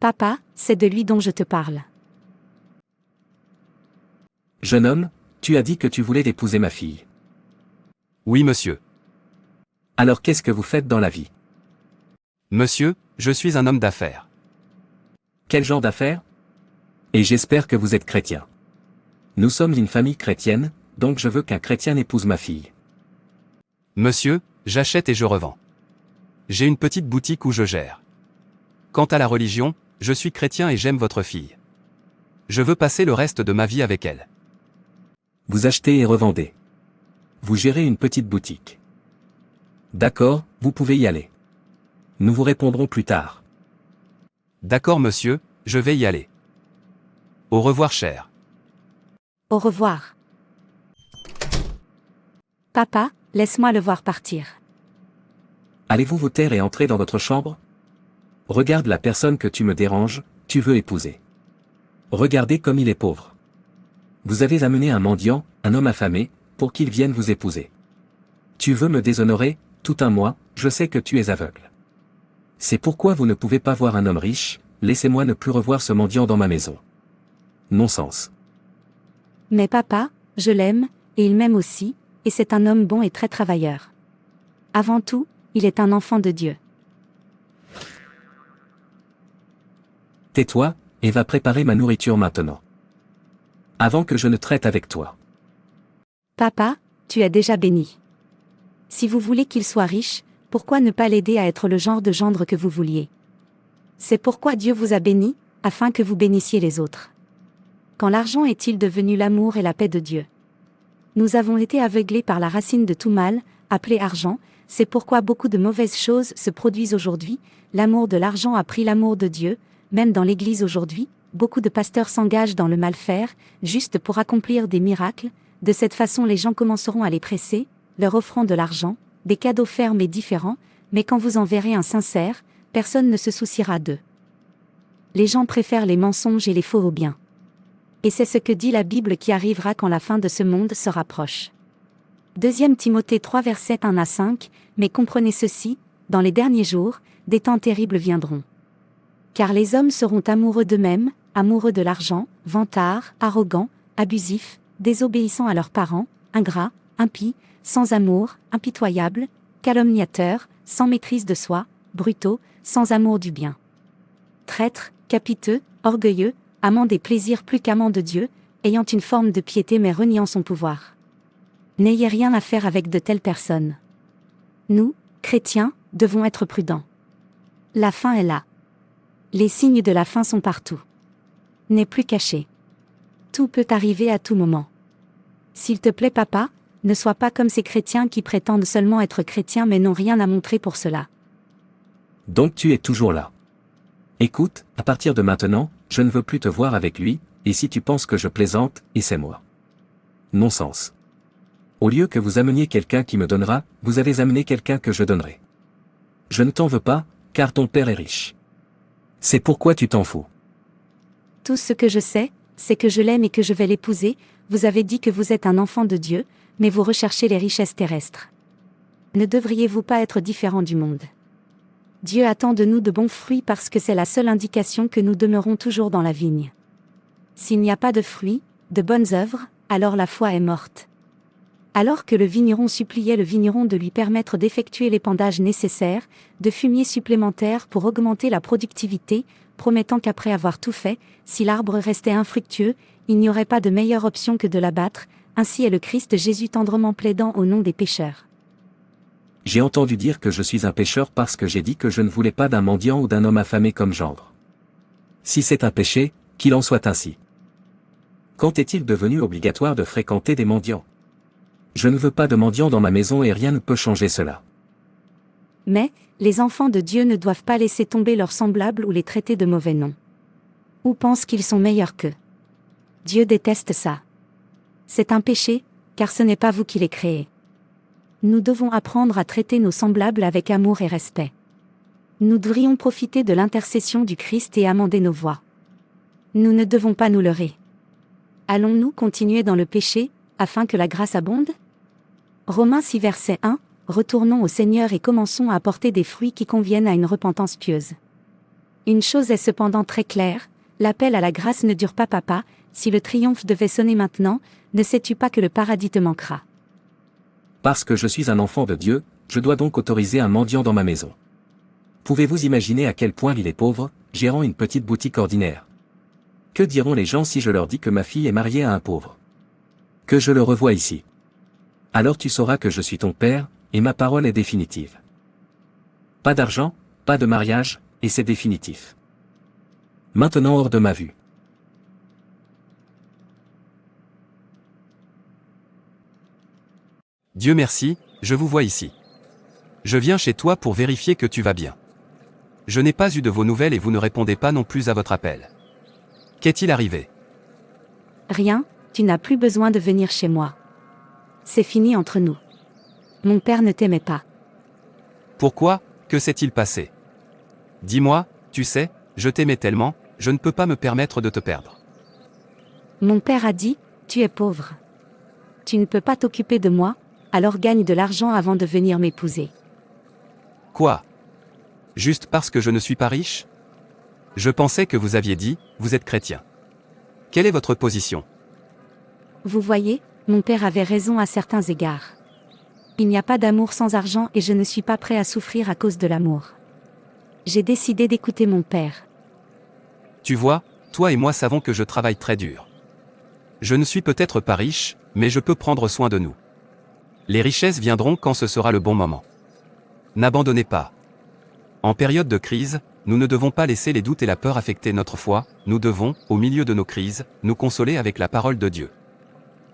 Papa, c'est de lui dont je te parle. Jeune homme, tu as dit que tu voulais épouser ma fille. Oui, monsieur. Alors qu'est-ce que vous faites dans la vie? Monsieur, je suis un homme d'affaires. Quel genre d'affaires? Et j'espère que vous êtes chrétien. Nous sommes une famille chrétienne, donc je veux qu'un chrétien épouse ma fille. Monsieur, j'achète et je revends. J'ai une petite boutique où je gère. Quant à la religion, je suis chrétien et j'aime votre fille. Je veux passer le reste de ma vie avec elle. Vous achetez et revendez. Vous gérez une petite boutique. D'accord, vous pouvez y aller. Nous vous répondrons plus tard. D'accord monsieur, je vais y aller. Au revoir cher. Au revoir. Papa, laisse-moi le voir partir. Allez-vous vous taire et entrer dans votre chambre? Regarde la personne que tu me déranges, tu veux épouser. Regardez comme il est pauvre. Vous avez amené un mendiant, un homme affamé, pour qu'il vienne vous épouser. Tu veux me déshonorer, tout un mois, je sais que tu es aveugle. C'est pourquoi vous ne pouvez pas voir un homme riche, laissez-moi ne plus revoir ce mendiant dans ma maison. Non-sens. Mais papa, je l'aime, et il m'aime aussi, et c'est un homme bon et très travailleur. Avant tout, il est un enfant de Dieu. Tais-toi, et va préparer ma nourriture maintenant. Avant que je ne traite avec toi. Papa, tu es déjà béni. Si vous voulez qu'il soit riche, pourquoi ne pas l'aider à être le genre de gendre que vous vouliez? C'est pourquoi Dieu vous a béni, afin que vous bénissiez les autres. Quand l'argent est-il devenu l'amour et la paix de Dieu? Nous avons été aveuglés par la racine de tout mal, appelée argent, c'est pourquoi beaucoup de mauvaises choses se produisent aujourd'hui, l'amour de l'argent a pris l'amour de Dieu, même dans l'Église aujourd'hui, beaucoup de pasteurs s'engagent dans le mal-faire, juste pour accomplir des miracles, de cette façon les gens commenceront à les presser, leur offrant de l'argent, des cadeaux fermes et différents, mais quand vous en verrez un sincère, personne ne se souciera d'eux. Les gens préfèrent les mensonges et les faux aux biens. Et c'est ce que dit la Bible qui arrivera quand la fin de ce monde se rapproche. 2 Timothée 3 versets 1 à 5, mais comprenez ceci, dans les derniers jours, des temps terribles viendront. Car les hommes seront amoureux d'eux-mêmes, amoureux de l'argent, vantards, arrogants, abusifs, désobéissants à leurs parents, ingrats, impies, sans amour, impitoyables, calomniateurs, sans maîtrise de soi, brutaux, sans amour du bien. Traîtres, capiteux, orgueilleux, amants des plaisirs plus qu'amants de Dieu, ayant une forme de piété mais reniant son pouvoir. N'ayez rien à faire avec de telles personnes. Nous, chrétiens, devons être prudents. La fin est là. Les signes de la fin sont partout. N'est plus caché. Tout peut arriver à tout moment. S'il te plaît papa, ne sois pas comme ces chrétiens qui prétendent seulement être chrétiens mais n'ont rien à montrer pour cela. Donc tu es toujours là. Écoute, à partir de maintenant, je ne veux plus te voir avec lui, et si tu penses que je plaisante, et c'est moi. Non-sens. Au lieu que vous ameniez quelqu'un qui me donnera, vous avez amené quelqu'un que je donnerai. Je ne t'en veux pas, car ton père est riche. C'est pourquoi tu t'en fous. Tout ce que je sais, c'est que je l'aime et que je vais l'épouser. Vous avez dit que vous êtes un enfant de Dieu, mais vous recherchez les richesses terrestres. Ne devriez-vous pas être différent du monde? Dieu attend de nous de bons fruits parce que c'est la seule indication que nous demeurons toujours dans la vigne. S'il n'y a pas de fruits, de bonnes œuvres, alors la foi est morte. Alors que le vigneron suppliait le vigneron de lui permettre d'effectuer l'épandage nécessaire, de fumier supplémentaire pour augmenter la productivité, promettant qu'après avoir tout fait, si l'arbre restait infructueux, il n'y aurait pas de meilleure option que de l'abattre, ainsi est le Christ Jésus tendrement plaidant au nom des pécheurs. J'ai entendu dire que je suis un pécheur parce que j'ai dit que je ne voulais pas d'un mendiant ou d'un homme affamé comme gendre. Si c'est un péché, qu'il en soit ainsi. Quand est-il devenu obligatoire de fréquenter des mendiants? Je ne veux pas de mendiants dans ma maison et rien ne peut changer cela. Mais, les enfants de Dieu ne doivent pas laisser tomber leurs semblables ou les traiter de mauvais noms. Ou pensent qu'ils sont meilleurs qu'eux. Dieu déteste ça. C'est un péché, car ce n'est pas vous qui les créez. Nous devons apprendre à traiter nos semblables avec amour et respect. Nous devrions profiter de l'intercession du Christ et amender nos voies. Nous ne devons pas nous leurrer. Allons-nous continuer dans le péché, afin que la grâce abonde? Romains 6 verset 1, retournons au Seigneur et commençons à apporter des fruits qui conviennent à une repentance pieuse. Une chose est cependant très claire, l'appel à la grâce ne dure pas papa, si le triomphe devait sonner maintenant, ne sais-tu pas que le paradis te manquera? Parce que je suis un enfant de Dieu, je dois donc autoriser un mendiant dans ma maison. Pouvez-vous imaginer à quel point il est pauvre, gérant une petite boutique ordinaire? Que diront les gens si je leur dis que ma fille est mariée à un pauvre? Que je le revois ici. Alors tu sauras que je suis ton père, et ma parole est définitive. Pas d'argent, pas de mariage, et c'est définitif. Maintenant hors de ma vue. Dieu merci, je vous vois ici. Je viens chez toi pour vérifier que tu vas bien. Je n'ai pas eu de vos nouvelles et vous ne répondez pas non plus à votre appel. Qu'est-il arrivé? Rien, tu n'as plus besoin de venir chez moi. C'est fini entre nous. Mon père ne t'aimait pas. Pourquoi? Que s'est-il passé? Dis-moi, tu sais, je t'aimais tellement, je ne peux pas me permettre de te perdre. Mon père a dit, tu es pauvre. Tu ne peux pas t'occuper de moi, alors gagne de l'argent avant de venir m'épouser. Quoi? Juste parce que je ne suis pas riche? Je pensais que vous aviez dit, vous êtes chrétien. Quelle est votre position? Vous voyez, mon père avait raison à certains égards. Il n'y a pas d'amour sans argent et je ne suis pas prêt à souffrir à cause de l'amour. J'ai décidé d'écouter mon père. Tu vois, toi et moi savons que je travaille très dur. Je ne suis peut-être pas riche, mais je peux prendre soin de nous. Les richesses viendront quand ce sera le bon moment. N'abandonnez pas. En période de crise, nous ne devons pas laisser les doutes et la peur affecter notre foi, nous devons, au milieu de nos crises, nous consoler avec la parole de Dieu.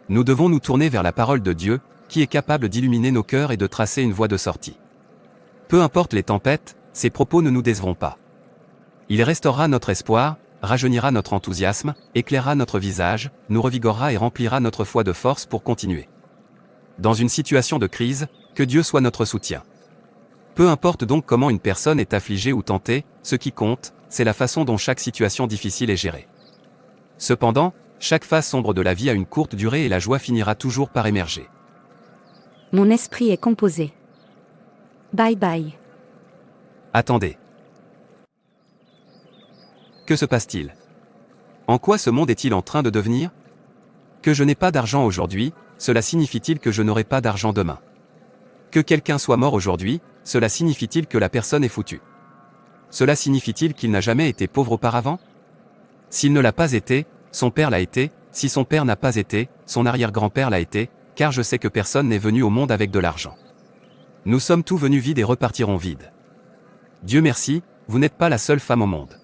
Nous devons nous tourner vers la parole de Dieu, qui est capable d'illuminer nos cœurs et de tracer une voie de sortie. Peu importe les tempêtes, ses propos ne nous décevront pas. Il restaurera notre espoir, rajeunira notre enthousiasme, éclairera notre visage, nous revigorera et remplira notre foi de force pour continuer. Dans une situation de crise, que Dieu soit notre soutien. Peu importe donc comment une personne est affligée ou tentée, ce qui compte, c'est la façon dont chaque situation difficile est gérée. Cependant, chaque phase sombre de la vie a une courte durée et la joie finira toujours par émerger. Mon esprit est composé. Bye bye. Attendez. Que se passe-t-il? En quoi ce monde est-il en train de devenir? Que je n'ai pas d'argent aujourd'hui, cela signifie-t-il que je n'aurai pas d'argent demain? Que quelqu'un soit mort aujourd'hui, cela signifie-t-il que la personne est foutue? Cela signifie-t-il qu'il n'a jamais été pauvre auparavant? S'il ne l'a pas été, son père l'a été, si son père n'a pas été, son arrière-grand-père l'a été, car je sais que personne n'est venu au monde avec de l'argent. Nous sommes tous venus vides et repartirons vides. Dieu merci, vous n'êtes pas la seule femme au monde.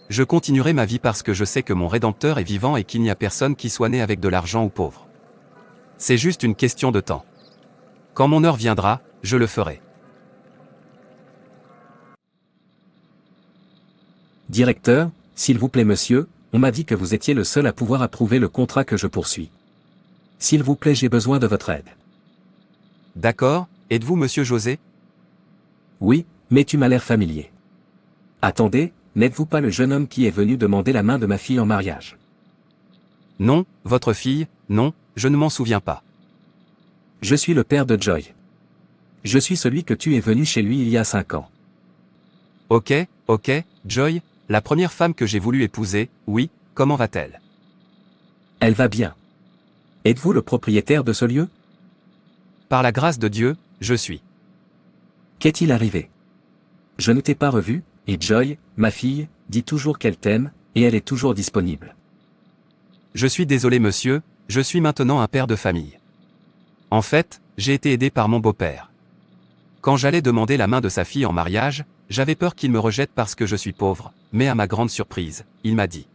Je continuerai ma vie parce que je sais que mon Rédempteur est vivant et qu'il n'y a personne qui soit né avec de l'argent ou pauvre. C'est juste une question de temps. Quand mon heure viendra, je le ferai. Directeur, s'il vous plaît monsieur, on m'a dit que vous étiez le seul à pouvoir approuver le contrat que je poursuis. S'il vous plaît, j'ai besoin de votre aide. D'accord, êtes-vous monsieur José? Oui, mais tu m'as l'air familier. Attendez, n'êtes-vous pas le jeune homme qui est venu demander la main de ma fille en mariage? Non, votre fille, non, je ne m'en souviens pas. Je suis le père de Joy. Je suis celui que tu es venu chez lui il y a 5 ans. Ok, Joy, la première femme que j'ai voulu épouser, oui, comment va-t-elle? Elle va bien. Êtes-vous le propriétaire de ce lieu? Par la grâce de Dieu, je suis. Qu'est-il arrivé? Je ne t'ai pas revu, et Joy, ma fille, dit toujours qu'elle t'aime, et elle est toujours disponible. Je suis désolé monsieur, je suis maintenant un père de famille. En fait, j'ai été aidé par mon beau-père. Quand j'allais demander la main de sa fille en mariage, j'avais peur qu'il me rejette parce que je suis pauvre, mais à ma grande surprise, il m'a dit.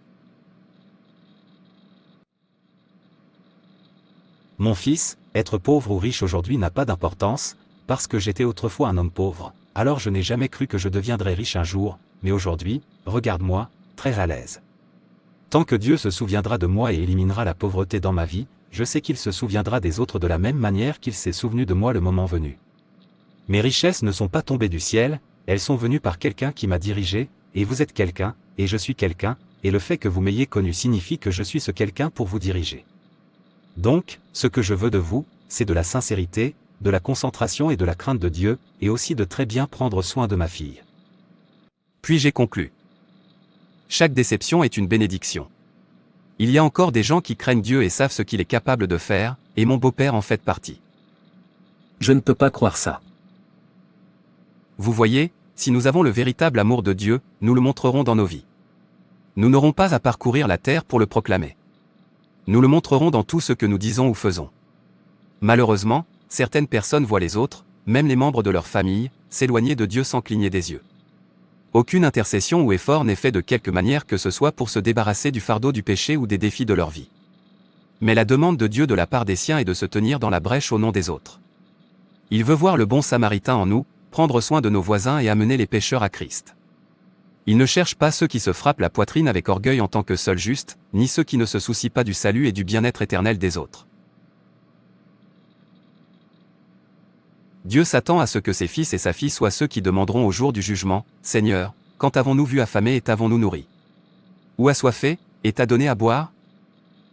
Mon fils, être pauvre ou riche aujourd'hui n'a pas d'importance, parce que j'étais autrefois un homme pauvre, alors je n'ai jamais cru que je deviendrais riche un jour, mais aujourd'hui, regarde-moi, très à l'aise. Tant que Dieu se souviendra de moi et éliminera la pauvreté dans ma vie, je sais qu'il se souviendra des autres de la même manière qu'il s'est souvenu de moi le moment venu. Mes richesses ne sont pas tombées du ciel, elles sont venues par quelqu'un qui m'a dirigé, et vous êtes quelqu'un, et je suis quelqu'un, et le fait que vous m'ayez connu signifie que je suis ce quelqu'un pour vous diriger. Donc, ce que je veux de vous, c'est de la sincérité, de la concentration et de la crainte de Dieu, et aussi de très bien prendre soin de ma fille. Puis j'ai conclu. Chaque déception est une bénédiction. Il y a encore des gens qui craignent Dieu et savent ce qu'il est capable de faire, et mon beau-père en fait partie. Je ne peux pas croire ça. Vous voyez, si nous avons le véritable amour de Dieu, nous le montrerons dans nos vies. Nous n'aurons pas à parcourir la terre pour le proclamer. Nous le montrerons dans tout ce que nous disons ou faisons. Malheureusement, certaines personnes voient les autres, même les membres de leur famille, s'éloigner de Dieu sans cligner des yeux. Aucune intercession ou effort n'est fait de quelque manière que ce soit pour se débarrasser du fardeau du péché ou des défis de leur vie. Mais la demande de Dieu de la part des siens est de se tenir dans la brèche au nom des autres. Il veut voir le bon samaritain en nous, prendre soin de nos voisins et amener les pécheurs à Christ. Il ne cherche pas ceux qui se frappent la poitrine avec orgueil en tant que seuls justes, ni ceux qui ne se soucient pas du salut et du bien-être éternel des autres. Dieu s'attend à ce que ses fils et sa fille soient ceux qui demanderont au jour du jugement, « Seigneur, quand t'avons-nous vu affamé et t'avons-nous nourri? Ou assoiffé, et t'as donné à boire?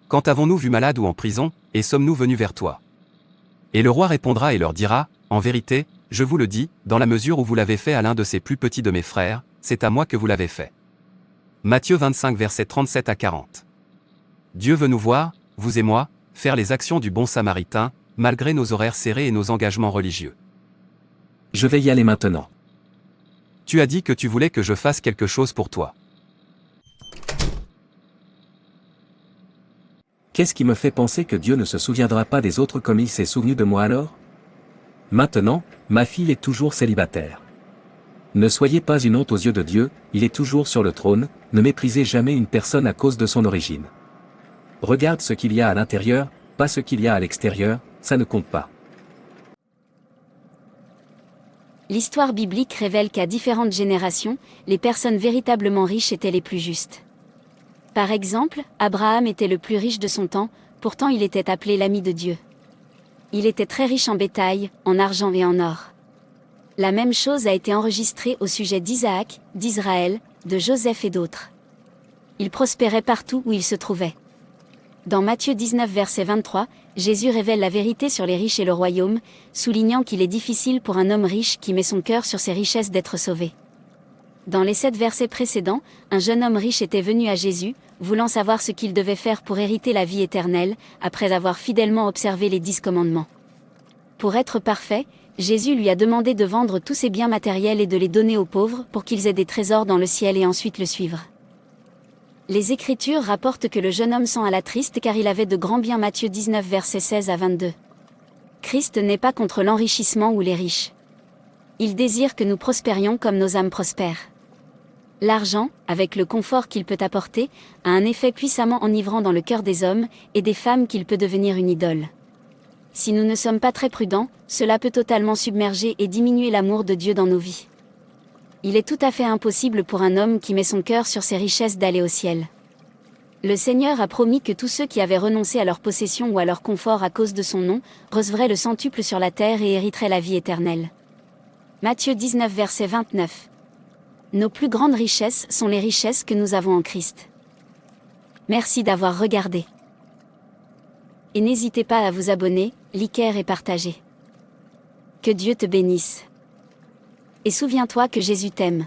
Quand t'avons-nous vu malade ou en prison, et sommes-nous venus vers toi ?» Et le roi répondra et leur dira, « En vérité, je vous le dis, dans la mesure où vous l'avez fait à l'un de ces plus petits de mes frères, c'est à moi que vous l'avez fait. » Matthieu 25 versets 37 à 40. Dieu veut nous voir, vous et moi, faire les actions du bon samaritain, malgré nos horaires serrés et nos engagements religieux. Je vais y aller maintenant. Tu as dit que tu voulais que je fasse quelque chose pour toi. Qu'est-ce qui me fait penser que Dieu ne se souviendra pas des autres comme il s'est souvenu de moi alors? Maintenant, ma fille est toujours célibataire. Ne soyez pas une honte aux yeux de Dieu, il est toujours sur le trône, ne méprisez jamais une personne à cause de son origine. Regarde ce qu'il y a à l'intérieur, pas ce qu'il y a à l'extérieur, ça ne compte pas. L'histoire biblique révèle qu'à différentes générations, les personnes véritablement riches étaient les plus justes. Par exemple, Abraham était le plus riche de son temps, pourtant il était appelé l'ami de Dieu. Il était très riche en bétail, en argent et en or. La même chose a été enregistrée au sujet d'Isaac, d'Israël, de Joseph et d'autres. Il prospérait partout où il se trouvait. Dans Matthieu 19 verset 23, Jésus révèle la vérité sur les riches et le royaume, soulignant qu'il est difficile pour un homme riche qui met son cœur sur ses richesses d'être sauvé. Dans les 7 versets précédents, un jeune homme riche était venu à Jésus, voulant savoir ce qu'il devait faire pour hériter la vie éternelle, après avoir fidèlement observé les 10 commandements. Pour être parfait, Jésus lui a demandé de vendre tous ses biens matériels et de les donner aux pauvres pour qu'ils aient des trésors dans le ciel et ensuite le suivre. Les Écritures rapportent que le jeune homme s'en alla triste car il avait de grands biens. Matthieu 19 versets 16 à 22. Christ n'est pas contre l'enrichissement ou les riches. Il désire que nous prospérions comme nos âmes prospèrent. L'argent, avec le confort qu'il peut apporter, a un effet puissamment enivrant dans le cœur des hommes, et des femmes qu'il peut devenir une idole. Si nous ne sommes pas très prudents, cela peut totalement submerger et diminuer l'amour de Dieu dans nos vies. Il est tout à fait impossible pour un homme qui met son cœur sur ses richesses d'aller au ciel. Le Seigneur a promis que tous ceux qui avaient renoncé à leur possession ou à leur confort à cause de son nom, recevraient le centuple sur la terre et hériteraient la vie éternelle. Matthieu 19 verset 29. Nos plus grandes richesses sont les richesses que nous avons en Christ. Merci d'avoir regardé. Et n'hésitez pas à vous abonner, liker et partager. Que Dieu te bénisse. Et souviens-toi que Jésus t'aime.